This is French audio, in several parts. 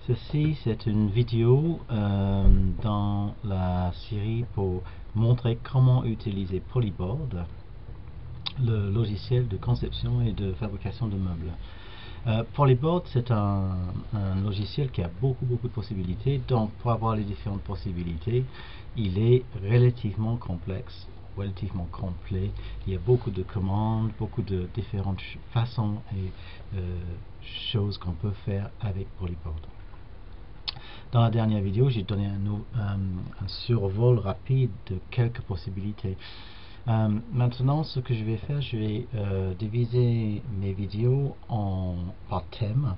Ceci, c'est une vidéo dans la série pour montrer comment utiliser Polyboard, le logiciel de conception et de fabrication de meubles. Polyboard, c'est un logiciel qui a beaucoup de possibilités. Donc, pour avoir les différentes possibilités, il est relativement complexe, relativement complet. Il y a beaucoup de commandes, beaucoup de différentes façons et choses qu'on peut faire avec Polyboard. Dans la dernière vidéo, j'ai donné un survol rapide de quelques possibilités. Maintenant, ce que je vais faire, je vais diviser mes vidéos par thème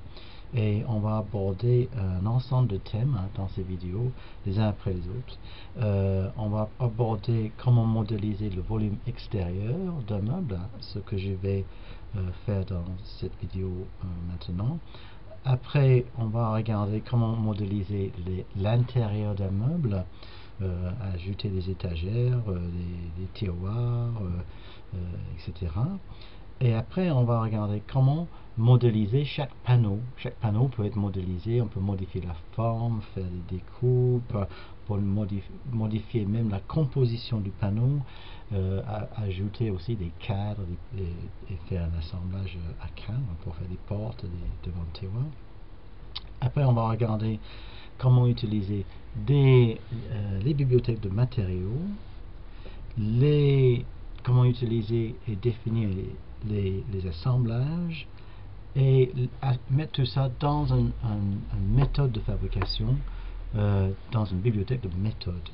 et on va aborder un ensemble de thèmes dans ces vidéos, les uns après les autres. On va aborder comment modéliser le volume extérieur d'un meuble, ce que je vais faire dans cette vidéo maintenant. Après, on va regarder comment modéliser l'intérieur d'un meuble, ajouter des étagères, des tiroirs, etc. Et après, on va regarder comment modéliser chaque panneau. Chaque panneau peut être modélisé, on peut modifier la forme, faire des découpes, pour modifier même la composition du panneau, ajouter aussi des cadres et faire un assemblage à cadre pour faire des portes devant le tiroir. Après, on va regarder comment utiliser les bibliothèques de matériaux, comment utiliser et définir les assemblages et mettre tout ça dans une méthode de fabrication, dans une bibliothèque de méthode.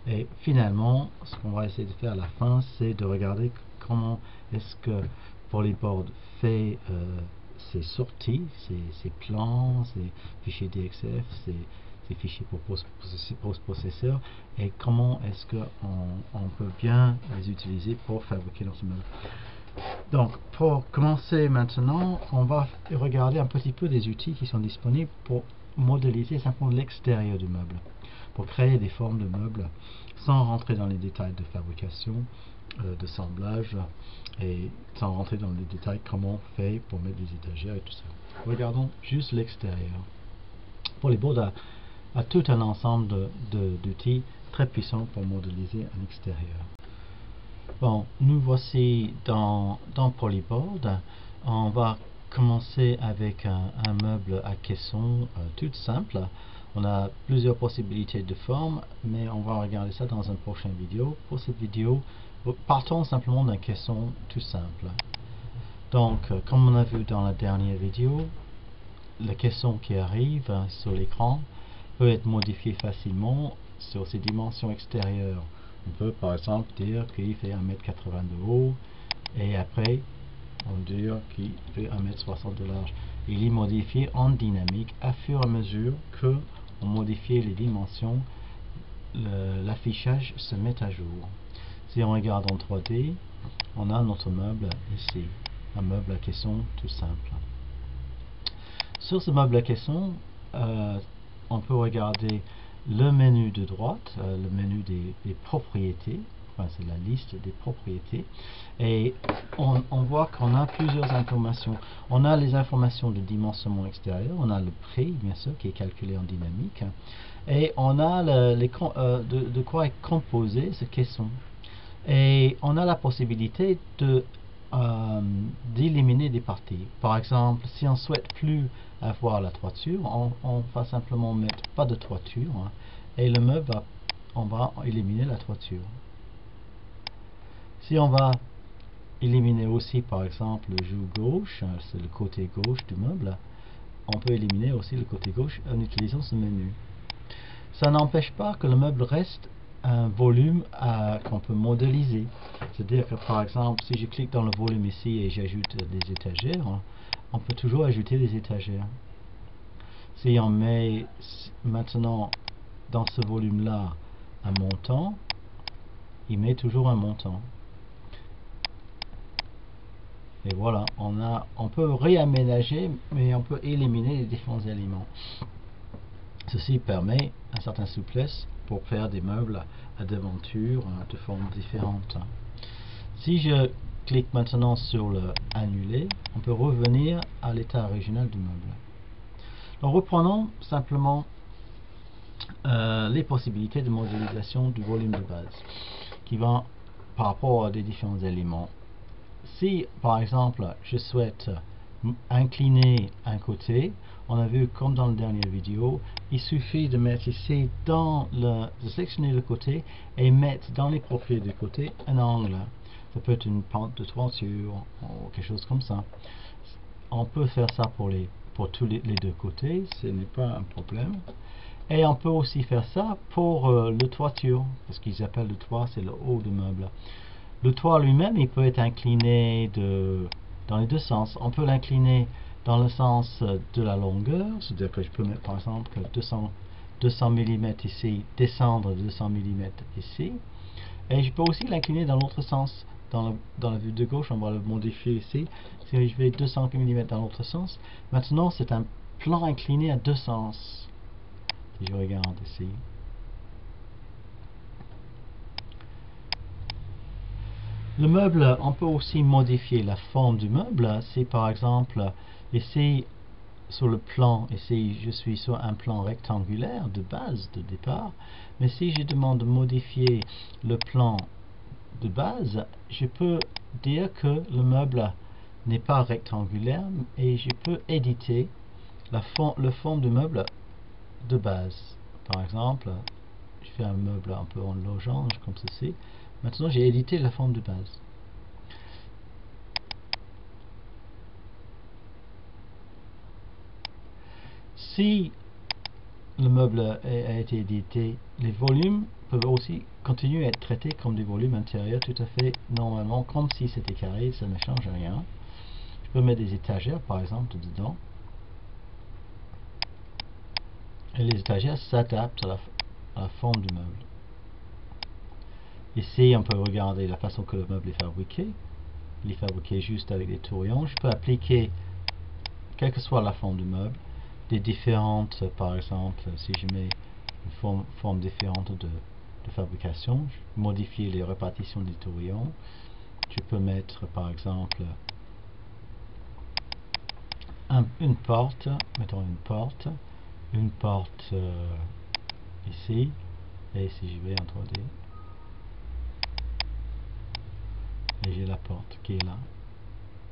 Et finalement, ce qu'on va essayer de faire à la fin, c'est de regarder comment est-ce que Polyboard fait ses sorties, ses plans, ses fichiers DXF, ses fichiers pour post-processeur, et comment est-ce qu'on peut bien les utiliser pour fabriquer notre meuble. Donc, pour commencer maintenant, on va regarder un petit peu des outils qui sont disponibles pour modéliser simplement l'extérieur du meuble, pour créer des formes de meubles sans rentrer dans les détails de fabrication, de semblage, et sans rentrer dans les détails comment on fait pour mettre des étagères et tout ça. Regardons juste l'extérieur. Polyboard a tout un ensemble d'outils très puissants pour modéliser un extérieur. Bon, nous voici dans Polyboard. On va commencer avec un meuble à caisson tout simple. On a plusieurs possibilités de formes, mais on va regarder ça dans une prochaine vidéo. Pour cette vidéo, partons simplement d'un caisson tout simple. Donc, comme on a vu dans la dernière vidéo, le caisson qui arrive sur l'écran peut être modifié facilement sur ses dimensions extérieures. On peut par exemple dire qu'il fait 1,80 m de haut et après on dit qu'il fait 1,60 m de large. Il est modifié en dynamique à fur et à mesure que on modifie les dimensions, l'affichage se met à jour. Si on regarde en 3D, on a notre meuble ici, un meuble à caisson tout simple. Sur ce meuble à caisson, on peut regarder le menu de droite, le menu des propriétés, enfin c'est la liste des propriétés, et on voit qu'on a plusieurs informations. On a les informations de dimensionnement extérieur, on a le prix bien sûr qui est calculé en dynamique, et on a de quoi est composé ce caisson. Et on a la possibilité d'éliminer des parties. Par exemple, si on ne souhaite plus avoir la toiture, on va simplement mettre pas de toiture, et le meuble on va éliminer la toiture. Si on va éliminer aussi par exemple le joue gauche, c'est le côté gauche du meuble, on peut éliminer aussi le côté gauche en utilisant ce menu. Ça n'empêche pas que le meuble reste un volume qu'on peut modéliser. C'est-à-dire que par exemple, si je clique dans le volume ici et j'ajoute des étagères, on peut toujours ajouter des étagères. Si on met maintenant dans ce volume-là un montant, il met toujours un montant. Et voilà, on peut réaménager, mais on peut éliminer les différents éléments. Ceci permet une certaine souplesse pour faire des meubles à devantures de formes différentes. Si je clique maintenant sur le annuler, on peut revenir à l'état original du meuble. Donc reprenons simplement les possibilités de modélisation du volume de base qui vont par rapport à des différents éléments. Si par exemple je souhaite incliner un côté, on a vu comme dans la dernière vidéo, il suffit de mettre ici de sélectionner le côté et mettre dans les propriétés du côté un angle. Ça peut être une pente de toiture ou quelque chose comme ça. On peut faire ça pour tous les deux côtés, ce n'est pas un problème. Et on peut aussi faire ça pour le toiture, parce qu'ils appellent le toit, c'est le haut du meuble. Le toit lui-même, il peut être incliné dans les deux sens. On peut l'incliner dans le sens de la longueur, c'est-à-dire que je peux mettre par exemple 200 mm ici, descendre 200 mm ici. Et je peux aussi l'incliner dans l'autre sens. Dans la vue de gauche, on va le modifier ici. Si je vais 200 mm dans l'autre sens, maintenant c'est un plan incliné à deux sens. Si je regarde ici. Le meuble, on peut aussi modifier la forme du meuble. Si par exemple, ici, sur le plan, ici, je suis sur un plan rectangulaire de base, de départ. Mais si je demande de modifier le plan de base, je peux dire que le meuble n'est pas rectangulaire et je peux éditer la forme du meuble de base. Par exemple, je fais un meuble un peu en losange comme ceci. Maintenant, j'ai édité la forme de base. Si le meuble a été édité, les volumes peuvent aussi continuer à être traités comme des volumes intérieurs tout à fait normalement, comme si c'était carré, ça ne change rien. Je peux mettre des étagères par exemple dedans. Et les étagères s'adaptent à la forme du meuble. Ici, on peut regarder la façon que le meuble est fabriqué. Il est fabriqué juste avec des tourillons. Je peux appliquer, quelle que soit la forme du meuble, des différentes, par exemple, si je mets une forme différente de fabrication, modifier les répartitions des tourillons. Je peux mettre, par exemple, une porte, mettons une porte ici, et si je vais en 3D, et j'ai la porte qui est là,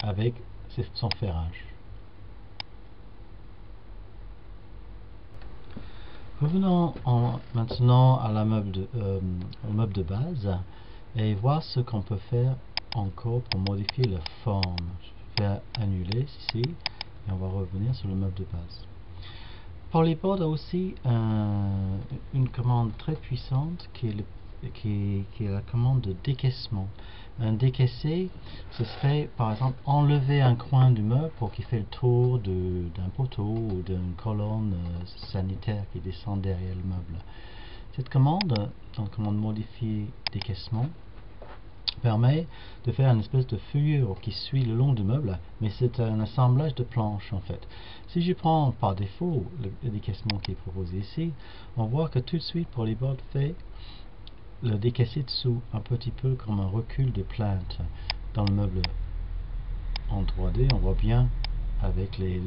avec son ferrage. Revenons maintenant à au meuble de base et voir ce qu'on peut faire encore pour modifier la forme. Je vais annuler ici et on va revenir sur le meuble de base. Polyboard a aussi une commande très puissante qui est la commande de décaissement. Un décaissé, ce serait par exemple enlever un coin du meuble pour qu'il fait le tour d'un poteau ou d'une colonne sanitaire qui descend derrière le meuble. Cette commande, la commande modifier décaissement, permet de faire une espèce de feuillure qui suit le long du meuble, mais c'est un assemblage de planches en fait. Si je prends par défaut le décaissement qui est proposé ici, on voit que tout de suite Polyboard fait le décaisser dessous, un petit peu comme un recul de plainte dans le meuble en 3D. On voit bien avec les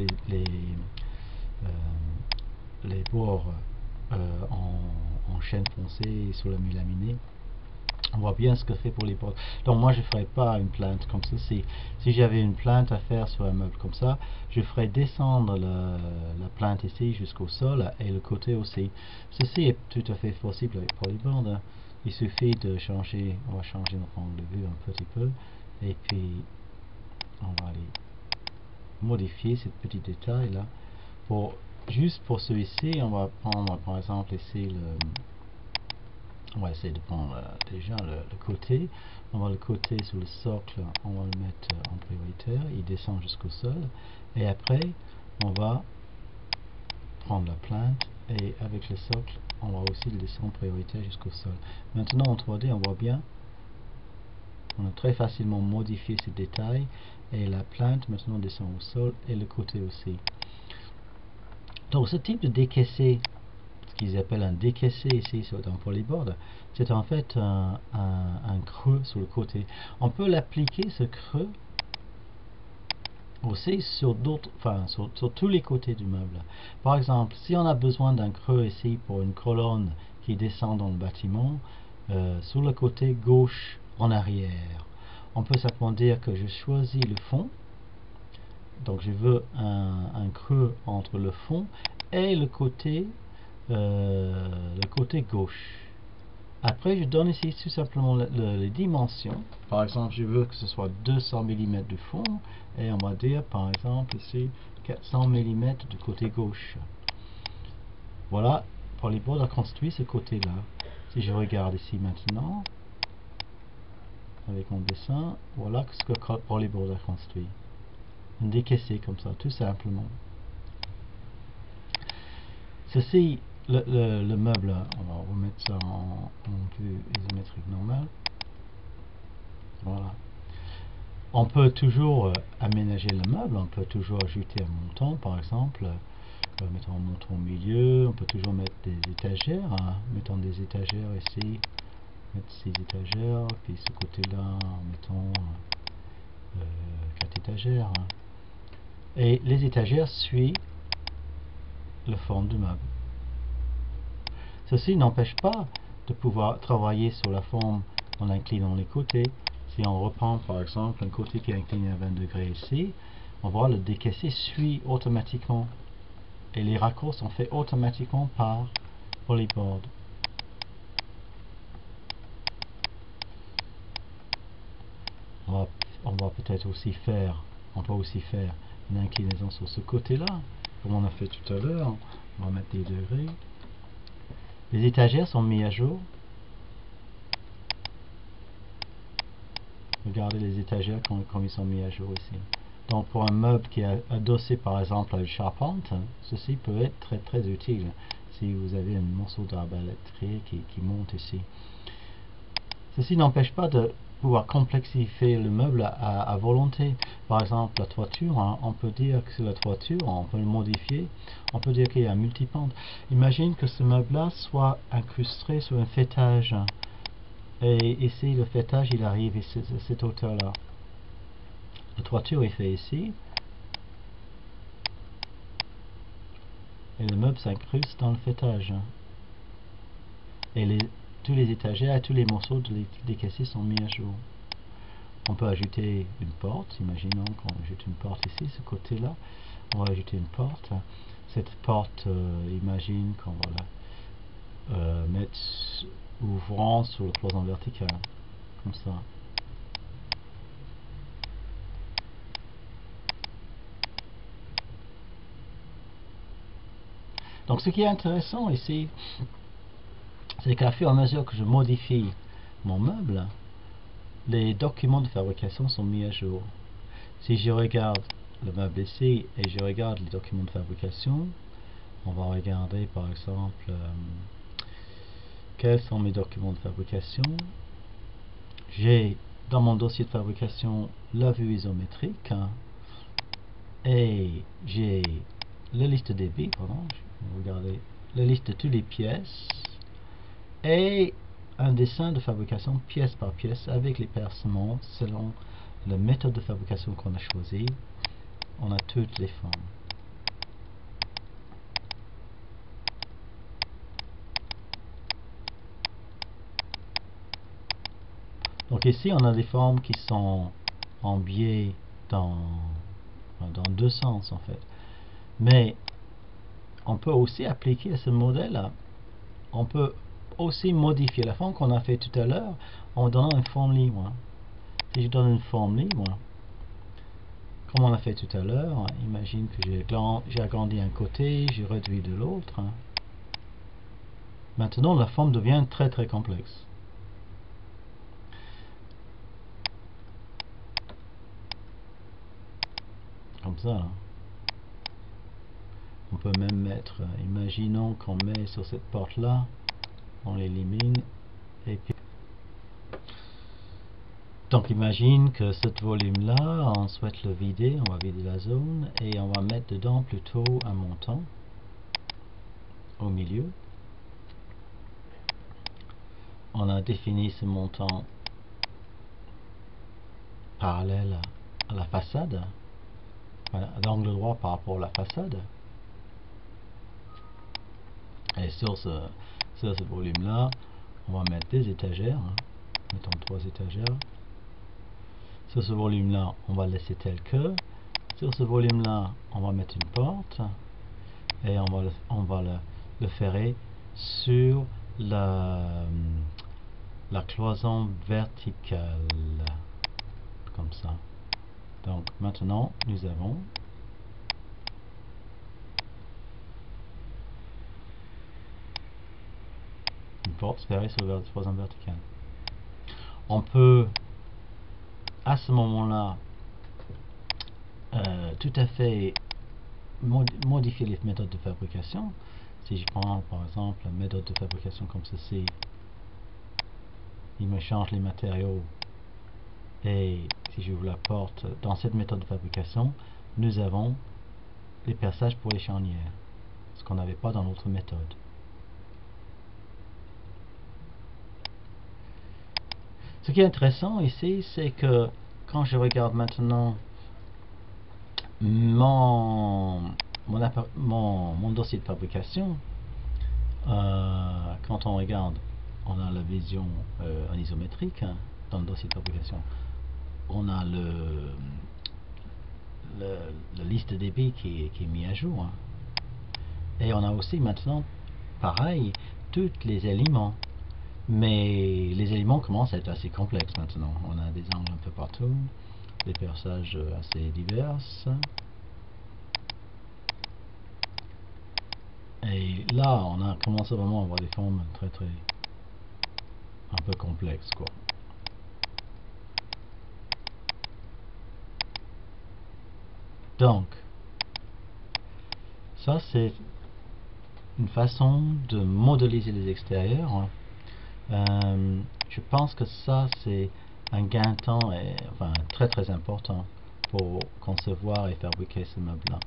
bords en chêne foncé sur le mur laminé. On voit bien ce que fait pour les portes. Donc moi je ne ferai pas une plainte comme ceci. Si j'avais une plainte à faire sur un meuble comme ça, je ferais descendre la plainte ici jusqu'au sol et le côté aussi. Ceci est tout à fait possible avec Polyboard, hein. Il suffit de changer, on va changer notre angle de vue un petit peu et puis on va aller modifier ce petit détail là. Juste pour celui-ci, on va prendre par exemple ici on va essayer de prendre déjà le côté. On va le côté sur le socle, on va le mettre en prioritaire, il descend jusqu'au sol. Et après, on va prendre la plainte et avec le socle, on va aussi le descendre prioritaire jusqu'au sol. Maintenant en 3D, on voit bien, on a très facilement modifié ces détails et la plainte maintenant descend au sol et le côté aussi. Donc ce type de décaissé, ce qu'ils appellent un décaissé ici dans Polyboard, c'est en fait un creux sur le côté. On peut l'appliquer ce creux aussi sur sur tous les côtés du meuble. Par exemple, si on a besoin d'un creux ici pour une colonne qui descend dans le bâtiment, sur le côté gauche en arrière, on peut simplement dire que je choisis le fond. Donc je veux un creux entre le fond et le côté gauche. Après, je donne ici tout simplement les dimensions. Par exemple, je veux que ce soit 200 mm du fond et on va dire par exemple ici 400 mm du côté gauche. Voilà, Polyboard a construit ce côté-là. Si je regarde ici maintenant, avec mon dessin, voilà ce que Polyboard a construit. Décaissé comme ça, tout simplement. Ceci, le meuble, on va remettre ça en vue isométrique normale. Voilà. On peut toujours aménager le meuble, on peut toujours ajouter un montant, par exemple. Mettons un montant au milieu, on peut toujours mettre des étagères. Mettons des étagères ici, mettre 6 étagères, puis ce côté-là, mettons 4 étagères. Et les étagères suivent la forme du meuble. Ceci n'empêche pas de pouvoir travailler sur la forme en inclinant les côtés. Si on reprend par exemple un côté qui est incliné à 20 degrés ici, on voit le décaissé suit automatiquement. Et les raccords sont faits automatiquement par Polyboard. On va peut-être aussi faire, on peut aussi faire une inclinaison sur ce côté-là, comme on a fait tout à l'heure. On va mettre des degrés. Les étagères sont mises à jour. Regardez les étagères comme ils sont mis à jour ici. Donc pour un meuble qui est adossé par exemple à une charpente, ceci peut être très très utile si vous avez un morceau d'arbre électrique qui monte ici. Ceci n'empêche pas de pouvoir complexifier le meuble à volonté. Par exemple la toiture, on peut dire que c'est la toiture, on peut le modifier, on peut dire qu'il y a un multipente. Imagine que ce meuble là soit incrusté sur un faîtage. Et ici, le faîtage, il arrive à cette hauteur-là. La toiture est faite ici. Et le meuble s'incruste dans le faîtage. Et tous les étagères et tous les morceaux décaissés sont mis à jour. On peut ajouter une porte. Imaginons qu'on ajoute une porte ici, ce côté-là. On va ajouter une porte. Cette porte, imagine qu'on va la mettre ouvrant sur le cloison vertical. Comme ça. Donc ce qui est intéressant ici, c'est qu'à fur et à mesure que je modifie mon meuble, les documents de fabrication sont mis à jour. Si je regarde le meuble ici et je regarde les documents de fabrication, on va regarder par exemple quels sont mes documents de fabrication. J'ai dans mon dossier de fabrication la vue isométrique et j'ai la liste des bits, regardez, la liste de toutes les pièces et un dessin de fabrication pièce par pièce avec les percements selon la méthode de fabrication qu'on a choisi. On a toutes les formes. Donc ici on a des formes qui sont en biais dans deux sens en fait. Mais on peut aussi appliquer à ce modèle-là. On peut aussi modifier la forme qu'on a fait tout à l'heure en donnant une forme libre. Si je donne une forme libre, comme on a fait tout à l'heure, imagine que j'ai agrandi un côté, j'ai réduit de l'autre. Maintenant la forme devient très très complexe. Comme ça. On peut même mettre, imaginons qu'on met sur cette porte là, on l'élimine et puis donc imagine que ce volume là, on souhaite le vider, on va vider la zone et on va mettre dedans plutôt un montant au milieu. On a défini ce montant parallèle à la façade. l'angle droit par rapport à la façade. Et sur ce volume là, on va mettre des étagères, mettons 3 étagères. Sur ce volume là, on va laisser tel que. Sur ce volume là, on va mettre une porte et on va le ferrer sur la cloison verticale, comme ça. Donc maintenant nous avons une porte ferrée sur la cloison verticale. On peut à ce moment-là tout à fait modifier les méthodes de fabrication. Si je prends par exemple la méthode de fabrication comme ceci, il me change les matériaux, et si j'ouvre la porte, dans cette méthode de fabrication, nous avons les perçages pour les charnières, ce qu'on n'avait pas dans l'autre méthode. Ce qui est intéressant ici, c'est que quand je regarde maintenant mon dossier de fabrication, quand on regarde, on a la vision en isométrique, dans le dossier de fabrication. On a la liste débit qui est mise à jour. Et on a aussi maintenant, pareil, tous les éléments. Mais les éléments commencent à être assez complexes maintenant. On a des angles un peu partout, des perçages assez divers. Et là, on a commencé vraiment à avoir des formes très un peu complexes, quoi. Donc, ça c'est une façon de modéliser les extérieurs. Je pense que ça c'est un gain de temps très important pour concevoir et fabriquer ce meuble là,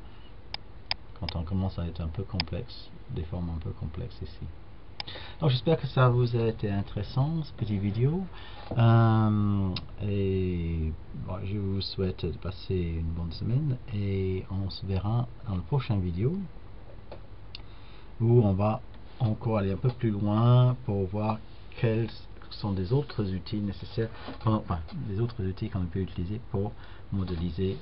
quand on commence à être un peu complexe, des formes un peu complexes ici. Donc j'espère que ça vous a été intéressant, cette petite vidéo, et bon, je vous souhaite de passer une bonne semaine, et on se verra dans la prochaine vidéo où on va encore aller un peu plus loin pour voir quels sont des autres outils nécessaires, des autres outils qu'on peut utiliser pour modéliser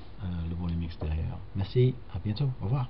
le volume extérieur. Merci, à bientôt, au revoir.